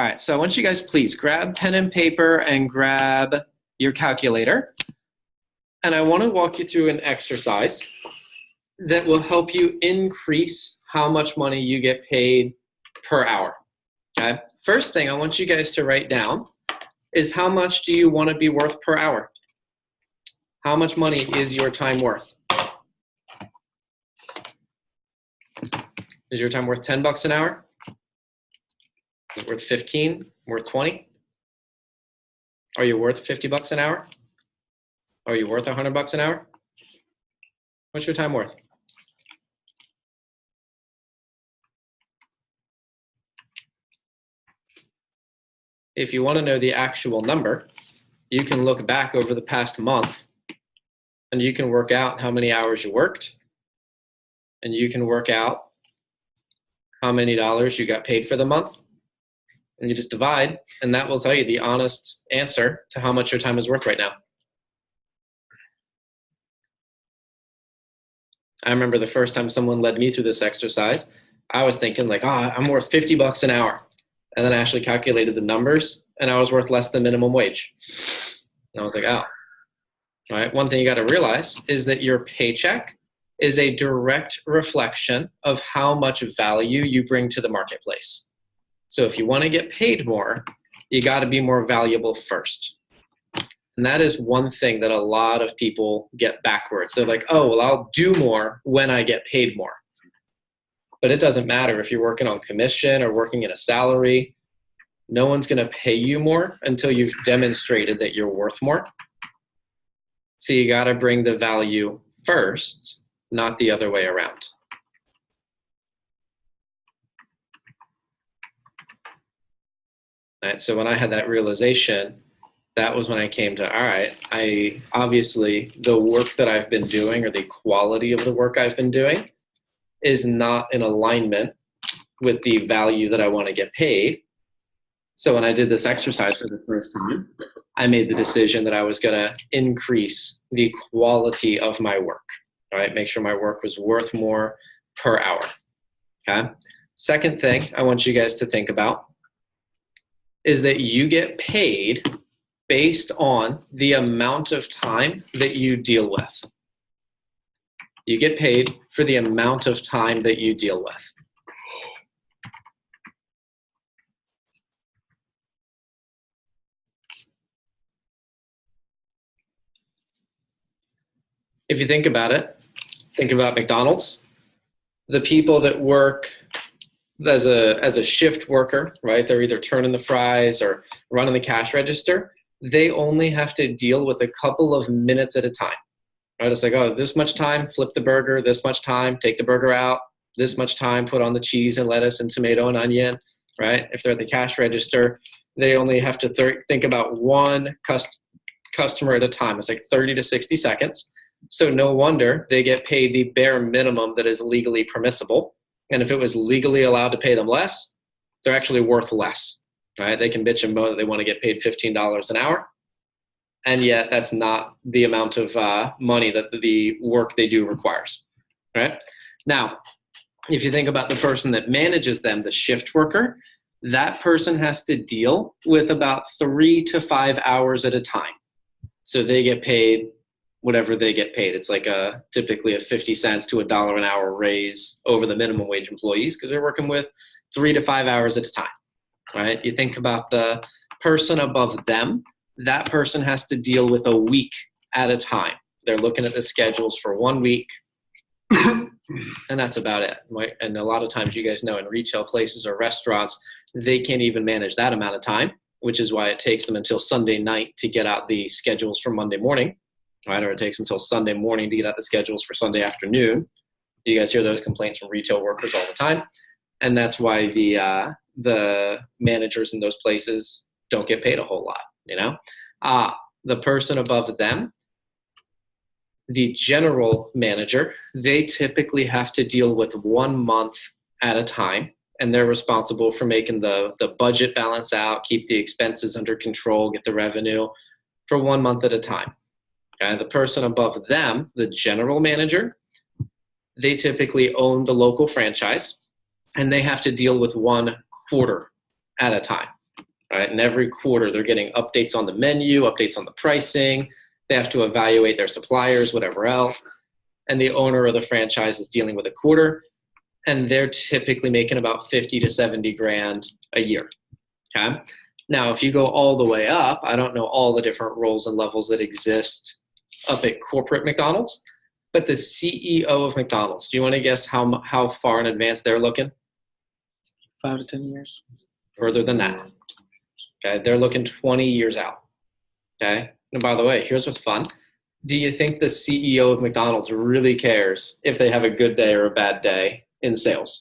All right, so I want you guys, please grab pen and paper and grab your calculator. And I want to walk you through an exercise that will help you increase how much money you get paid per hour. Okay. First thing I want you guys to write down is how much do you want to be worth per hour? How much money is your time worth? Is your time worth 10 bucks an hour? Is it worth 15? Worth 20? Are you worth 50 bucks an hour? Are you worth 100 bucks an hour? What's your time worth? If you want to know the actual number, you can look back over the past month and you can work out how many hours you worked, and you can work out how many dollars you got paid for the month, and you just divide, and that will tell you the honest answer to how much your time is worth right now. I remember the first time someone led me through this exercise, I was thinking like, I'm worth 50 bucks an hour. And then I actually calculated the numbers, and I was worth less than minimum wage. And I was like, oh. All right, one thing you got to realize is that your paycheck is a direct reflection of how much value you bring to the marketplace. So if you want to get paid more, you got to be more valuable first. And that is one thing that a lot of people get backwards. They're like, oh, well, I'll do more when I get paid more. But it doesn't matter if you're working on commission or working in a salary. No one's going to pay you more until you've demonstrated that you're worth more. So you got to bring the value first, not the other way around. All right, so when I had that realization, that was when I came to, all right, I obviously the work that I've been doing, or the quality of the work I've been doing, is not in alignment with the value that I want to get paid. So when I did this exercise for the first time, I made the decision that I was going to increase the quality of my work. All right, make sure my work was worth more per hour. Okay. Second thing I want you guys to think about is that you get paid based on the amount of time that you deal with. You get paid for the amount of time that you deal with. If you think about it, think about McDonald's. The people that work as a shift worker, right? They're either turning the fries or running the cash register. They only have to deal with a couple of minutes at a time. Right? It's like, oh, this much time, flip the burger, this much time, take the burger out, this much time, put on the cheese and lettuce and tomato and onion, right? If they're at the cash register, they only have to think about one customer at a time. It's like 30 to 60 seconds. So no wonder they get paid the bare minimum that is legally permissible. And if it was legally allowed to pay them less, they're actually worth less, right? They can bitch and moan that they want to get paid $15 an hour. And yet that's not the amount of money that the work they do requires, right? Now, if you think about the person that manages them, the shift worker, that person has to deal with about 3 to 5 hours at a time. So they get paid whatever they get paid. It's like typically a 50 cents to $1 an hour raise over the minimum wage employees because they're working with 3 to 5 hours at a time, right? You think about the person above them, that person has to deal with a week at a time. They're looking at the schedules for 1 week, and that's about it. Right? And a lot of times, you guys know, in retail places or restaurants, they can't even manage that amount of time, which is why it takes them until Sunday night to get out the schedules for Monday morning, right? Or it takes them until Sunday morning to get out the schedules for Sunday afternoon. You guys hear those complaints from retail workers all the time, and that's why the managers in those places don't get paid a whole lot. You know, the person above them, the general manager, they typically have to deal with 1 month at a time, and they're responsible for making the budget balance out, keep the expenses under control, get the revenue for 1 month at a time. And the person above them, the general manager, they typically own the local franchise, and they have to deal with 1 quarter at a time. right? And every quarter they're getting updates on the menu, updates on the pricing. They have to evaluate their suppliers, whatever else. And the owner of the franchise is dealing with a quarter, and they're typically making about 50 to 70 grand a year. Okay. Now, if you go all the way up, I don't know all the different roles and levels that exist up at corporate McDonald's, but the CEO of McDonald's, do you want to guess how far in advance they're looking? 5 to 10 years. Further than that. Okay. They're looking 20 years out. Okay. And by the way, here's what's fun. Do you think the CEO of McDonald's really cares if they have a good day or a bad day in sales?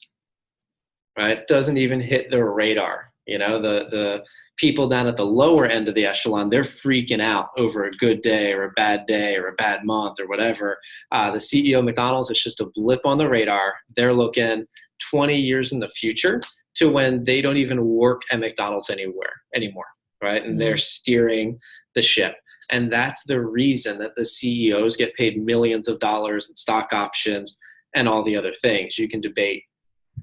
Right? Doesn't even hit their radar. You know, the people down at the lower end of the echelon, they're freaking out over a good day or a bad month or whatever. The CEO of McDonald's, it's just a blip on the radar. They're looking 20 years in the future to when they don't even work at McDonald's anymore, right? And they're steering the ship. And that's the reason that the CEOs get paid millions of dollars in stock options and all the other things. You can debate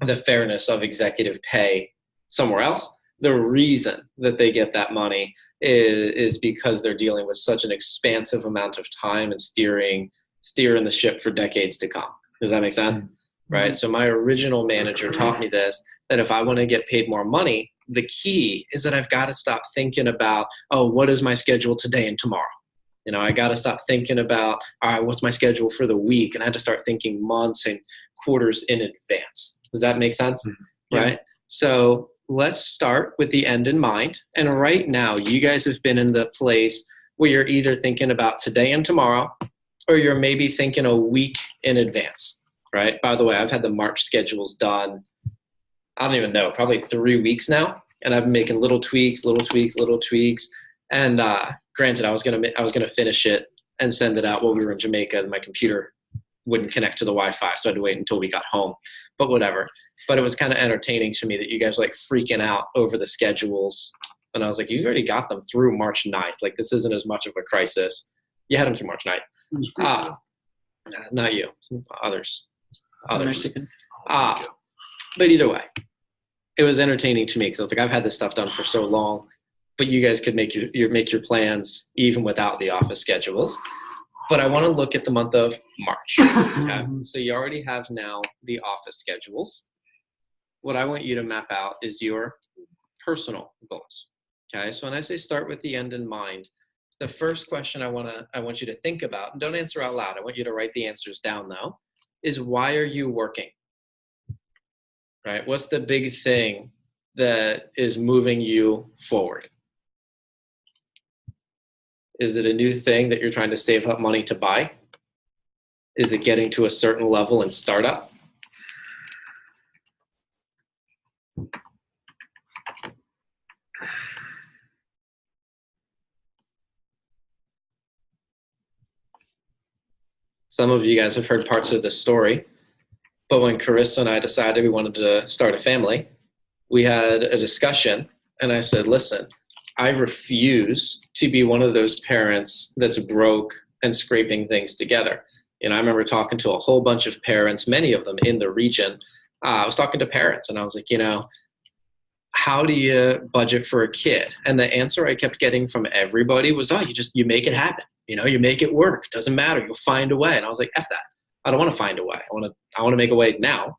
the fairness of executive pay somewhere else. The reason that they get that money is because they're dealing with such an expansive amount of time and steering the ship for decades to come. Does that make sense? Mm-hmm. Right? So my original manager taught me this, that if I want to get paid more money, the key is that I've got to stop thinking about, oh, what is my schedule today and tomorrow? You know, I got to stop thinking about, all right, what's my schedule for the week? And I had to start thinking months and quarters in advance. Does that make sense? Mm-hmm. Right? Yeah. So let's start with the end in mind. And right now, you guys have been in the place where you're either thinking about today and tomorrow, or you're maybe thinking a week in advance, right? By the way, I've had the March schedules done, I don't even know, probably 3 weeks now. And I've been making little tweaks. And granted, I was gonna finish it and send it out while we were in Jamaica, and my computer wouldn't connect to the Wi-Fi, so I had to wait until we got home. But whatever. But it was kind of entertaining to me that you guys were like freaking out over the schedules. And I was like, you already got them through March 9th. Like, this isn't as much of a crisis. You had them through March 9th. Not you. Others. Mexican. But either way, it was entertaining to me because I was like, I've had this stuff done for so long, but you guys could make your plans even without the office schedules. But I want to look at the month of March. Okay? So you already have now the office schedules. What I want you to map out is your personal goals. Okay, so when I say start with the end in mind, the first question I want you to think about, and don't answer out loud, I want you to write the answers down though, is why are you working? Right? What's the big thing that is moving you forward? Is it a new thing that you're trying to save up money to buy? Is it getting to a certain level in startup? Some of you guys have heard parts of this story, but when Carissa and I decided we wanted to start a family, we had a discussion, and I said, listen, I refuse to be one of those parents that's broke and scraping things together. You know, I remember talking to a whole bunch of parents, many of them in the region. I was talking to parents, and I was like, you know, how do you budget for a kid? And the answer I kept getting from everybody was, oh, you make it happen. You know, you make it work. Doesn't matter. You'll find a way. And I was like, F that. I don't want to find a way. I want to make a way now,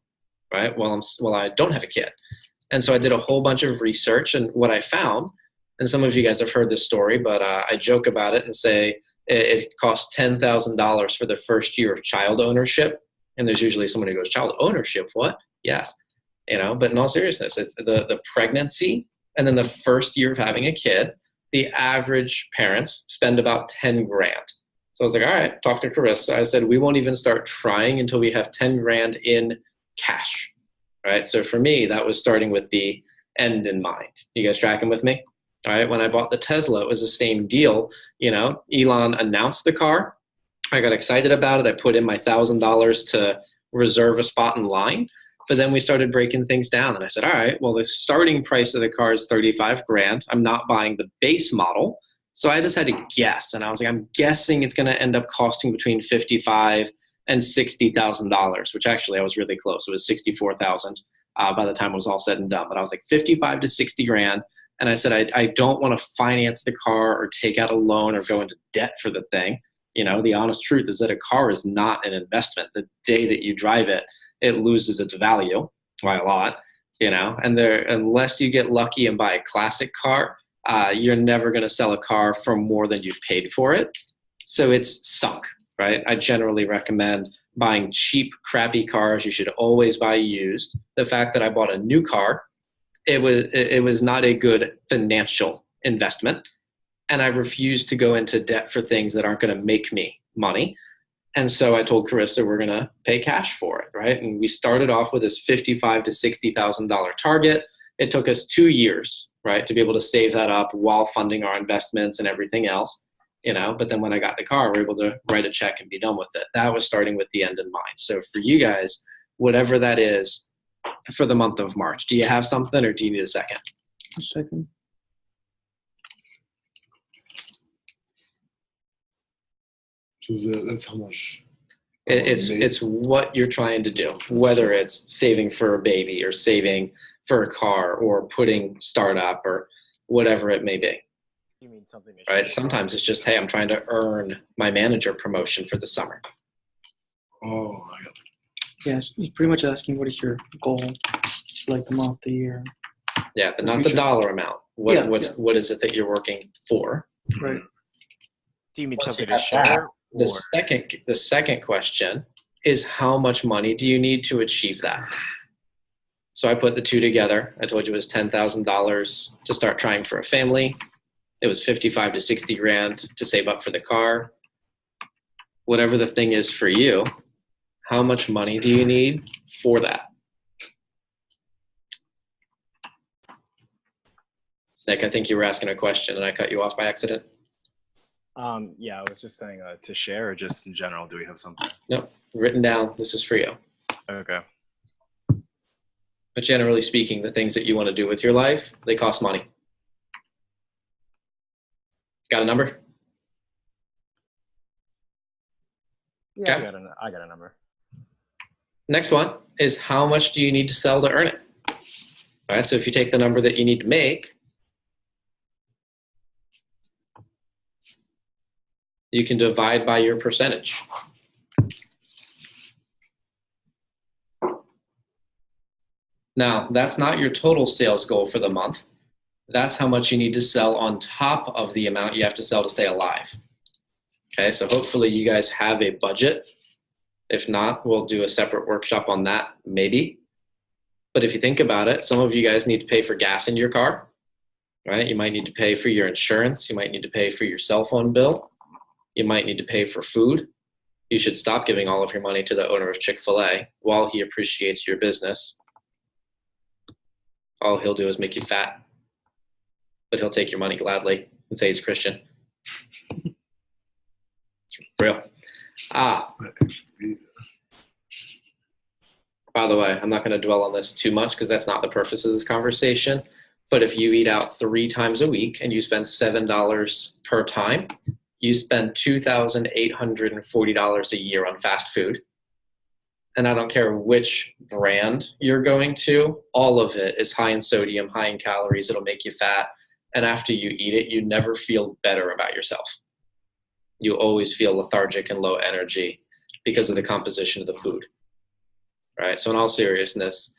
right? While I don't have a kid. And so I did a whole bunch of research, and what I found, and some of you guys have heard this story, but I joke about it and say it costs $10,000 for the first year of child ownership. And there's usually someone who goes, child ownership, what? Yes. You know, but in all seriousness, it's the pregnancy and then the first year of having a kid, the average parents spend about 10 grand. So I was like, all right, talk to Carissa. I said, we won't even start trying until we have 10 grand in cash, right? So for me, that was starting with the end in mind. You guys tracking with me? All right, when I bought the Tesla, it was the same deal. You know, Elon announced the car. I got excited about it. I put in my $1,000 to reserve a spot in line. But then we started breaking things down. And I said, all right, well, the starting price of the car is 35 grand. I'm not buying the base model. So I just had to guess. And I was like, I'm guessing it's going to end up costing between $55,000 and $60,000, which actually I was really close. It was $64,000 by the time it was all said and done. But I was like 55 to 60 grand. And I said, I don't want to finance the car or take out a loan or go into debt for the thing. The honest truth is that a car is not an investment. The day that you drive it, it loses its value by a lot, and unless you get lucky and buy a classic car, you're never going to sell a car for more than you've paid for it. So it's sunk, right? I generally recommend buying cheap, crappy cars. You should always buy used. The fact that I bought a new car, it was not a good financial investment. And I refused to go into debt for things that aren't going to make me money. And so I told Carissa we're going to pay cash for it, right? And we started off with this $55,000 to $60,000 target. It took us 2 years, right, to be able to save that up while funding our investments and everything else, But then when I got the car, we were able to write a check and be done with it. That was starting with the end in mind. So for you guys, whatever that is for the month of March, do you have something or do you need a second? A second. So that's how much. It's what you're trying to do, whether it's saving for a baby or saving for a car or putting startup or whatever it may be. You mean something right? Sometimes it's just, hey, I'm trying to earn my manager promotion for the summer. Oh, I got it. Yes, he's pretty much asking what is your goal, like the month, the year. Yeah, but not the dollar amount. What is it that you're working for? Right. Do you mean Once something you to have that, share? The second question is how much money do you need to achieve that? So I put the two together. I told you it was $10,000 to start trying for a family. It was 55 to 60 grand to save up for the car. Whatever the thing is for you, how much money do you need for that? Nick, I think you were asking a question and I cut you off by accident. Yeah, I was just saying to share or just in general, do we have something? No, written down, this is for you. Okay. But generally speaking, the things that you want to do with your life, they cost money. Got a number? Yeah, Okay. I got a number. Next one is how much do you need to sell to earn it? All right, so if you take the number that you need to make, you can divide by your percentage. Now, that's not your total sales goal for the month. That's how much you need to sell on top of the amount you have to sell to stay alive. Okay, so hopefully you guys have a budget. If not, we'll do a separate workshop on that, maybe. But if you think about it, some of you guys need to pay for gas in your car, right? You might need to pay for your insurance. You might need to pay for your cell phone bill. You might need to pay for food. You should stop giving all of your money to the owner of Chick-fil-A while he appreciates your business. All he'll do is make you fat, but he'll take your money gladly and say he's Christian. It's real. By the way, I'm not going to dwell on this too much because that's not the purpose of this conversation. But if you eat out 3 times a week and you spend $7 per time, you spend $2,840 a year on fast food. And I don't care which brand you're going to, all of it is high in sodium, high in calories. It'll make you fat. And after you eat it, you never feel better about yourself. You always feel lethargic and low energy because of the composition of the food. Right? So in all seriousness,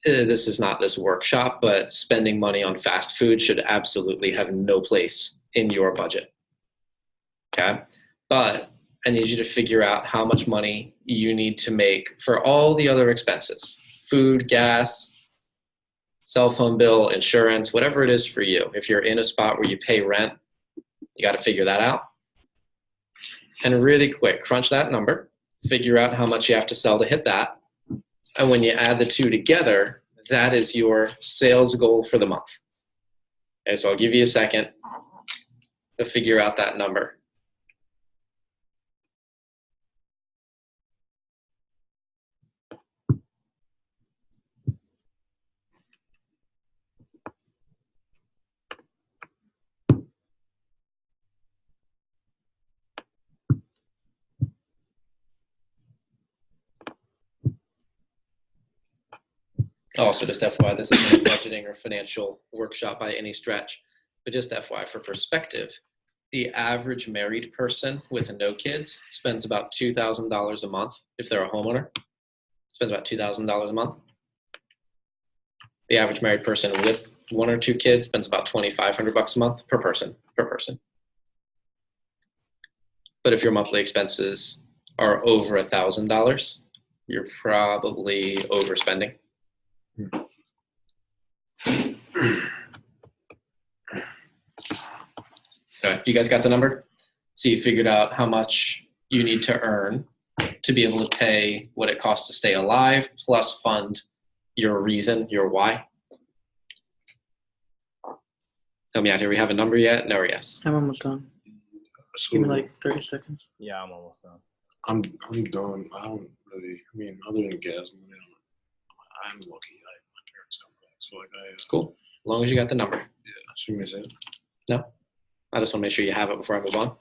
this is not this workshop, but spending money on fast food should absolutely have no place in your budget. Okay? But I need you to figure out how much money you need to make for all the other expenses. Food, gas, cell phone bill, insurance, whatever it is for you. If you're in a spot where you pay rent, you got to figure that out. And really quick, crunch that number, figure out how much you have to sell to hit that. And when you add the two together, that is your sales goal for the month. Okay, so I'll give you a second to figure out that number. Also, just FYI, this isn't a budgeting or financial workshop by any stretch, but just FYI for perspective, the average married person with no kids spends about $2,000 a month. If they're a homeowner, spends about $2,000 a month. The average married person with 1 or 2 kids spends about $2,500 a month per person. But if your monthly expenses are over $1,000, you're probably overspending. Okay, you guys got the number? So you figured out how much you need to earn to be able to pay what it costs to stay alive, plus fund your reason, your why. Help me out here. We have a number yet? No or yes? I'm almost done. So Give me like 30 seconds. Yeah, I'm almost done. I'm done. I don't really. I mean, other than gas money, I'm lucky. My parents come back, so like Cool. As long as you got the number. yeah. So you may say No? I just want to make sure you have it before I move on.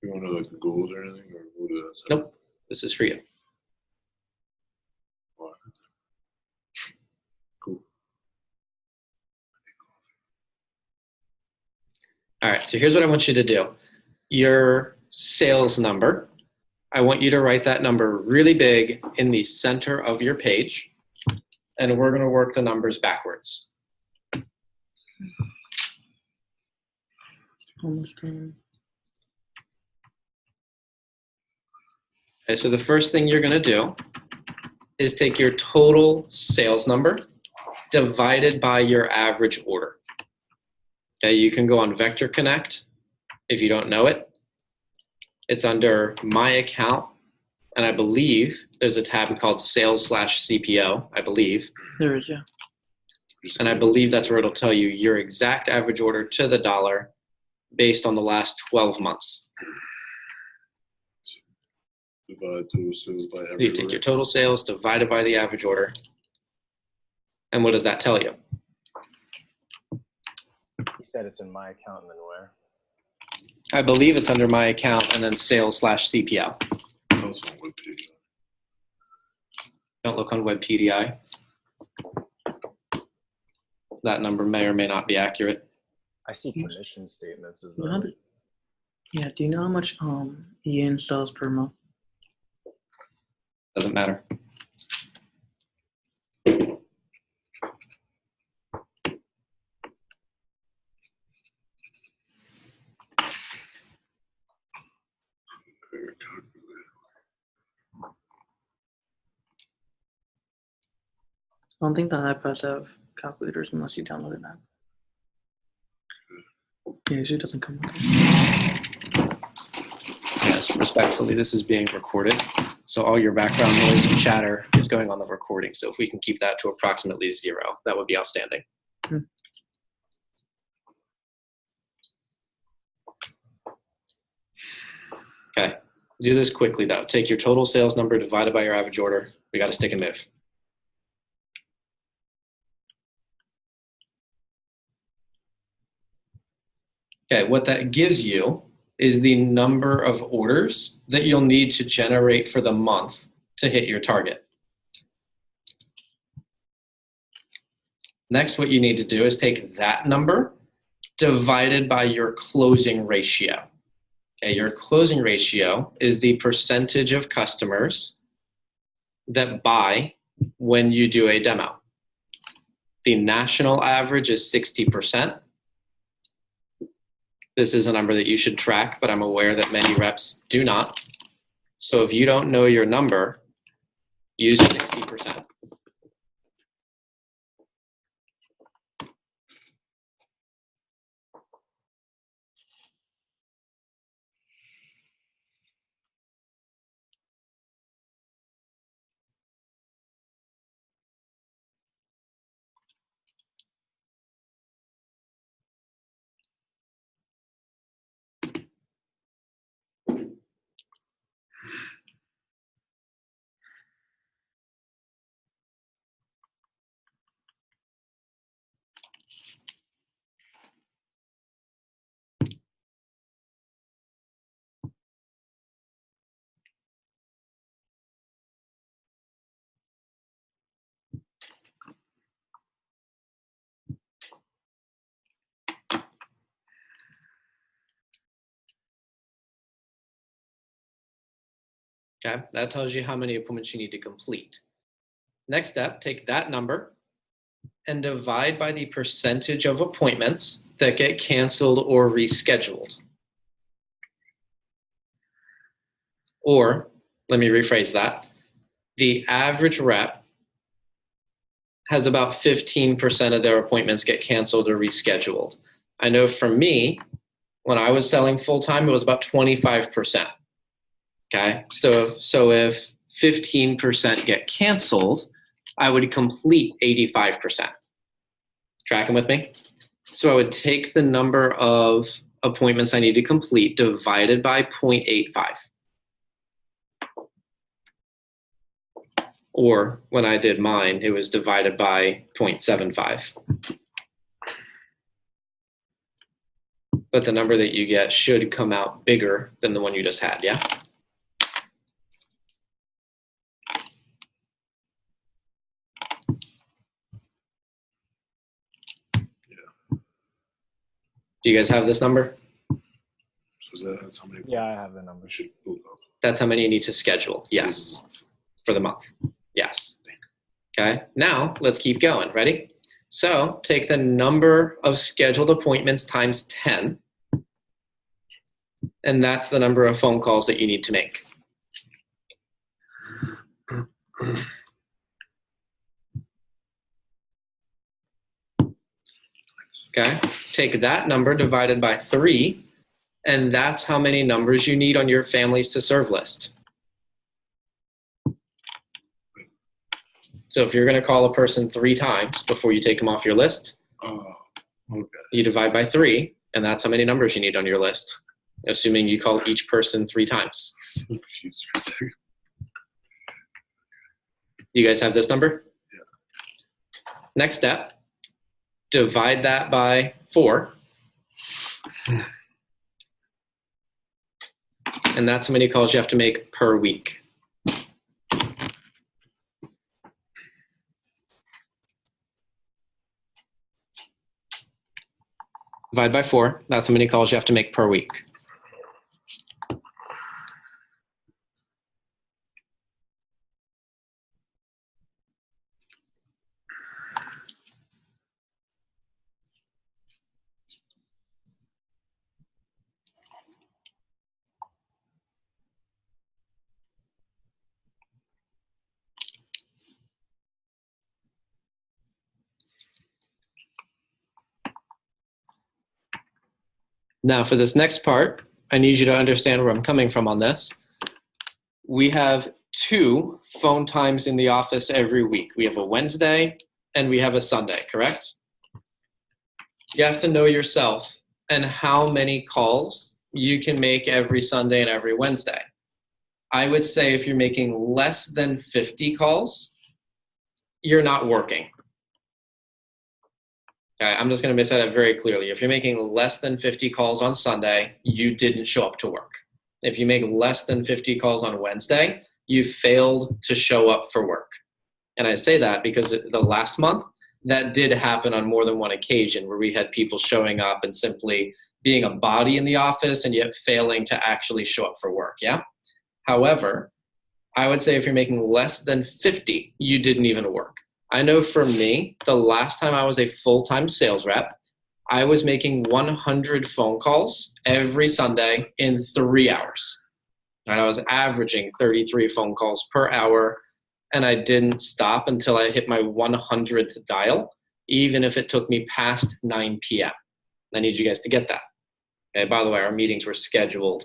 you want to like the goals or anything, or what is that? Nope. This is for you. All right. Cool. All right, so here's what I want you to do. Your sales number, I want you to write that number really big in the center of your page, and we're going to work the numbers backwards. Almost done. Okay, so the first thing you're going to do is take your total sales number divided by your average order. Okay, you can go on Vector Connect if you don't know it. It's under My Account, and I believe there's a tab called Sales/CPO, I believe. There is, yeah. And I believe that's where it'll tell you your exact average order to the dollar based on the last 12 months. Divide total sales by So you every take order. your total sales divided by the average order. And what does that tell you? You said it's in my account and then where? I believe it's under My Account and then Sales/CPO. That's on Wikipedia. Don't look on WebPDI. That number may or may not be accurate. I see commission statements as You know how though. to- yeah, do you know how much Ian sells per month? Doesn't matter. I don't think the iPads have calculators unless you download an app. Yeah, it usually doesn't come with it. Yes, respectfully, this is being recorded. So all your background noise and chatter is going on the recording. So if we can keep that to approximately 0, that would be outstanding. Okay, do this quickly though. Take your total sales number divided by your average order. We got to stick and move. Okay, what that gives you is the number of orders that you'll need to generate for the month to hit your target. Next, what you need to do is take that number divided by your closing ratio. Okay, your closing ratio is the percentage of customers that buy when you do a demo. The national average is 60%. This is a number that you should track, but I'm aware that many reps do not. So if you don't know your number, use 60%. Okay, that tells you how many appointments you need to complete. Next step, take that number and divide by the percentage of appointments that get canceled or rescheduled. Or, let me rephrase that. The average rep has about 15% of their appointments get canceled or rescheduled. I know for me, when I was selling full-time, it was about 25%. Okay, so if 15% get canceled, I would complete 85%. Tracking with me? So I would take the number of appointments I need to complete divided by 0.85. Or when I did mine, it was divided by 0.75. But the number that you get should come out bigger than the one you just had, yeah? Do you guys have this number? So that's how many Yeah, I have the number. we should move up. That's how many you need to schedule. Yes. For the month. Yes. Okay. Now let's keep going. Ready? So take the number of scheduled appointments times 10. And that's the number of phone calls that you need to make. Okay. Take that number divided by 3. And that's how many numbers you need on your families to serve list. So if you're going to call a person 3 times before you take them off your list, Okay. you divide by 3, and that's how many numbers you need on your list, assuming you call each person 3 times. So confused for a second. You guys have this number? Yeah. Next step, divide that by 4. And that's how many calls you have to make per week. Divide by 4, that's how many calls you have to make per week. Now for this next part, I need you to understand where I'm coming from on this. We have 2 phone times in the office every week. We have a Wednesday and we have a Sunday, correct? You have to know yourself and how many calls you can make every Sunday and every Wednesday. I would say if you're making less than 50 calls, you're not working. Okay, I'm just going to say that very clearly. If you're making less than 50 calls on Sunday, you didn't show up to work. If you make less than 50 calls on Wednesday, you failed to show up for work. And I say that because the last month, that did happen on more than one occasion where we had people showing up and simply being a body in the office and yet failing to actually show up for work, yeah? However, I would say if you're making less than 50, you didn't even work. I know for me, the last time I was a full-time sales rep, I was making 100 phone calls every Sunday in 3 hours. And I was averaging 33 phone calls per hour, and I didn't stop until I hit my 100th dial, even if it took me past 9 p.m. I need you guys to get that. Okay, by the way, our meetings were scheduled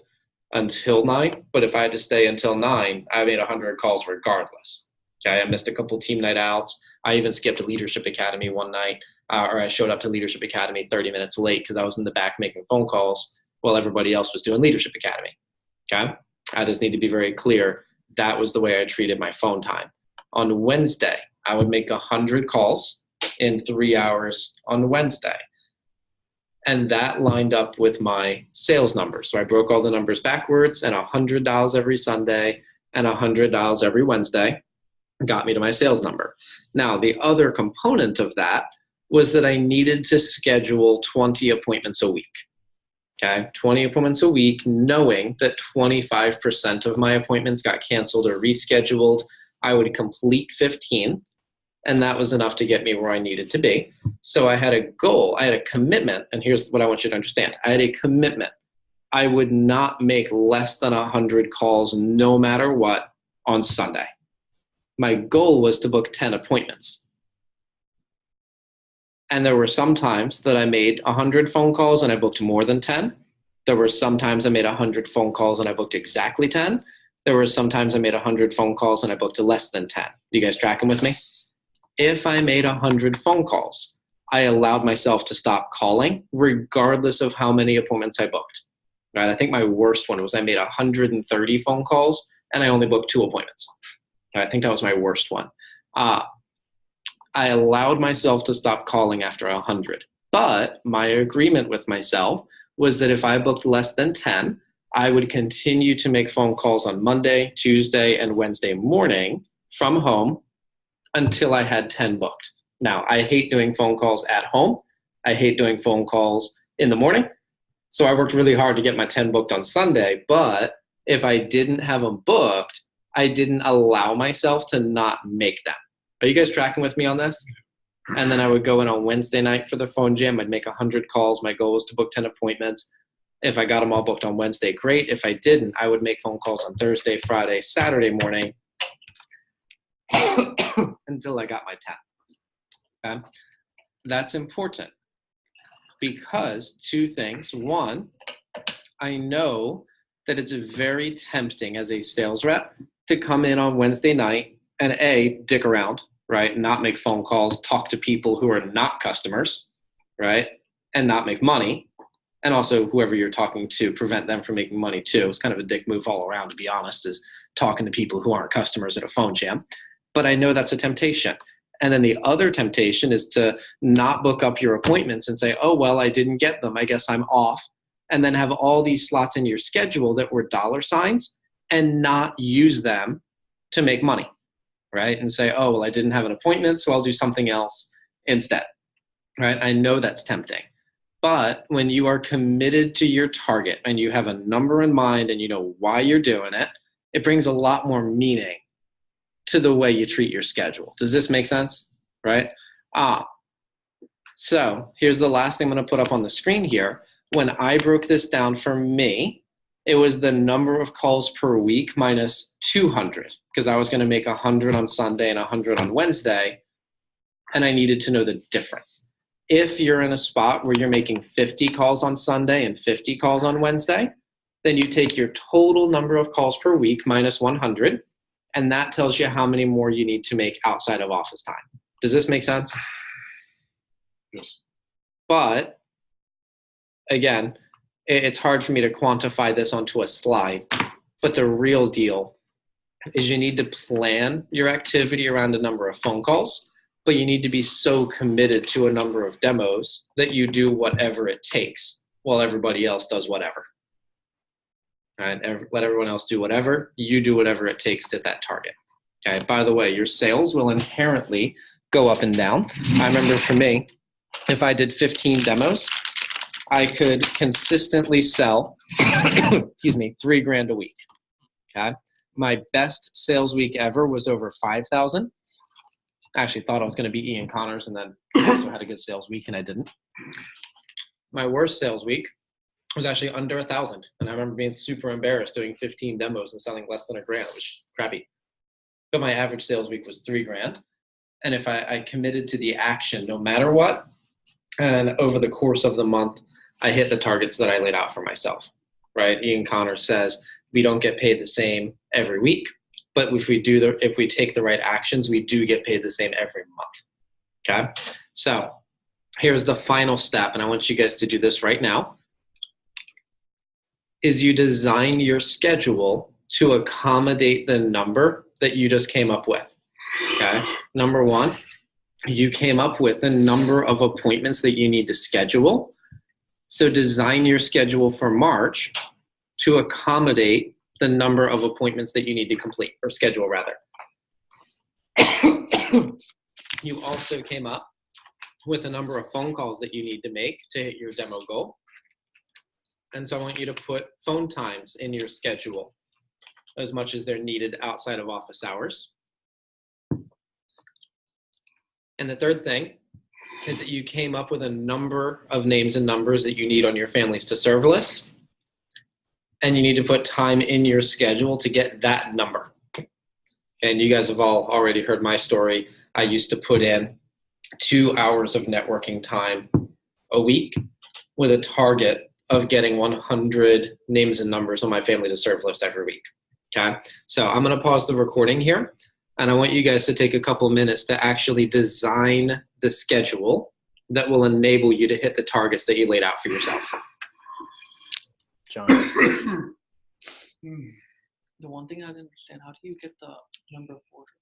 until 9, but if I had to stay until 9, I made 100 calls regardless. Okay, I missed a couple team night outs. I even skipped a Leadership Academy one night, or I showed up to Leadership Academy 30 minutes late because I was in the back making phone calls while everybody else was doing Leadership Academy. Okay, I just need to be very clear. That was the way I treated my phone time. On Wednesday, I would make 100 calls in 3 hours on Wednesday. And that lined up with my sales numbers. So I broke all the numbers backwards, and $100 every Sunday and $100 every Wednesday got me to my sales number. Now, the other component of that was that I needed to schedule 20 appointments a week. Okay, 20 appointments a week, knowing that 25% of my appointments got canceled or rescheduled. I would complete 15, and that was enough to get me where I needed to be. So I had a goal, I had a commitment, and here's what I want you to understand. I had a commitment. I would not make less than 100 calls no matter what on Sunday. My goal was to book 10 appointments. And there were some times that I made 100 phone calls and I booked more than 10. There were some times I made 100 phone calls and I booked exactly 10. There were some times I made 100 phone calls and I booked less than 10. You guys tracking with me? If I made 100 phone calls, I allowed myself to stop calling regardless of how many appointments I booked. Right? I think my worst one was I made 130 phone calls and I only booked 2 appointments. I think that was my worst one. I allowed myself to stop calling after 100. But my agreement with myself was that if I booked less than 10, I would continue to make phone calls on Monday, Tuesday, and Wednesday morning from home until I had 10 booked. Now, I hate doing phone calls at home. I hate doing phone calls in the morning. So I worked really hard to get my 10 booked on Sunday. But if I didn't have them booked, I didn't allow myself to not make them. Are you guys tracking with me on this? And then I would go in on Wednesday night for the phone jam. I'd make 100 calls. My goal was to book 10 appointments. If I got them all booked on Wednesday, great. If I didn't, I would make phone calls on Thursday, Friday, Saturday morning until I got my 10. Okay? That's important because 2 things. One, I know that it's very tempting as a sales rep to come in on Wednesday night and dick around, right? Not make phone calls, talk to people who are not customers, right? And not make money. And also whoever you're talking to, prevent them from making money too. It's kind of a dick move all around, to be honest, is talking to people who aren't customers at a phone jam. But I know that's a temptation. And then the other temptation is to not book up your appointments and say, oh, well, I didn't get them. I guess I'm off. And then have all these slots in your schedule that were dollar signs and not use them to make money, right? And say, oh, well, I didn't have an appointment, so I'll do something else instead, right? I know that's tempting. But when you are committed to your target and you have a number in mind and you know why you're doing it, it brings a lot more meaning to the way you treat your schedule. Does this make sense? Right? So here's the last thing I'm going to put up on the screen here. When I broke this down for me, it was the number of calls per week minus 200 because I was going to make 100 on Sunday and 100 on Wednesday, and I needed to know the difference. If you're in a spot where you're making 50 calls on Sunday and 50 calls on Wednesday, then you take your total number of calls per week minus 100, and that tells you how many more you need to make outside of office time. Does this make sense? Yes. But again, it's hard for me to quantify this onto a slide, but the real deal is you need to plan your activity around a number of phone calls, but you need to be so committed to a number of demos that you do whatever it takes while everybody else does whatever. Right? Let everyone else do whatever. You do whatever it takes to hit that target. Okay. By the way, your sales will inherently go up and down. I remember for me, if I did 15 demos, I could consistently sell, excuse me, $3,000 a week. Okay. My best sales week ever was over 5,000. I actually thought I was going to be Ian Connors and then also had a good sales week and I didn't. My worst sales week was actually under 1,000. And I remember being super embarrassed doing 15 demos and selling less than $1,000, which was crappy. But my average sales week was $3,000. And if I committed to the action no matter what, and over the course of the month, I hit the targets that I laid out for myself, right? Ian Connors says we don't get paid the same every week, but if we take the right actions, we do get paid the same every month. Okay. So here's the final step. And I want you guys to do this right now is you design your schedule to accommodate the number that you just came up with. Okay. Number one, you came up with the number of appointments that you need to schedule. So design your schedule for March to accommodate the number of appointments that you need to complete, or schedule rather. You also came up with a number of phone calls that you need to make to hit your demo goal. And so I want you to put phone times in your schedule as much as they're needed outside of office hours. And the third thing is that you came up with a number of names and numbers that you need on your families to serve list. And you need to put time in your schedule to get that number. And you guys have all already heard my story. I used to put in 2 hours of networking time a week with a target of getting 100 names and numbers on my family to serve list every week. Okay, so I'm going to pause the recording here, and I want you guys to take a couple minutes to actually design the schedule that will enable you to hit the targets that you laid out for yourself. John. The one thing I didn't understand, how do you get the number of order?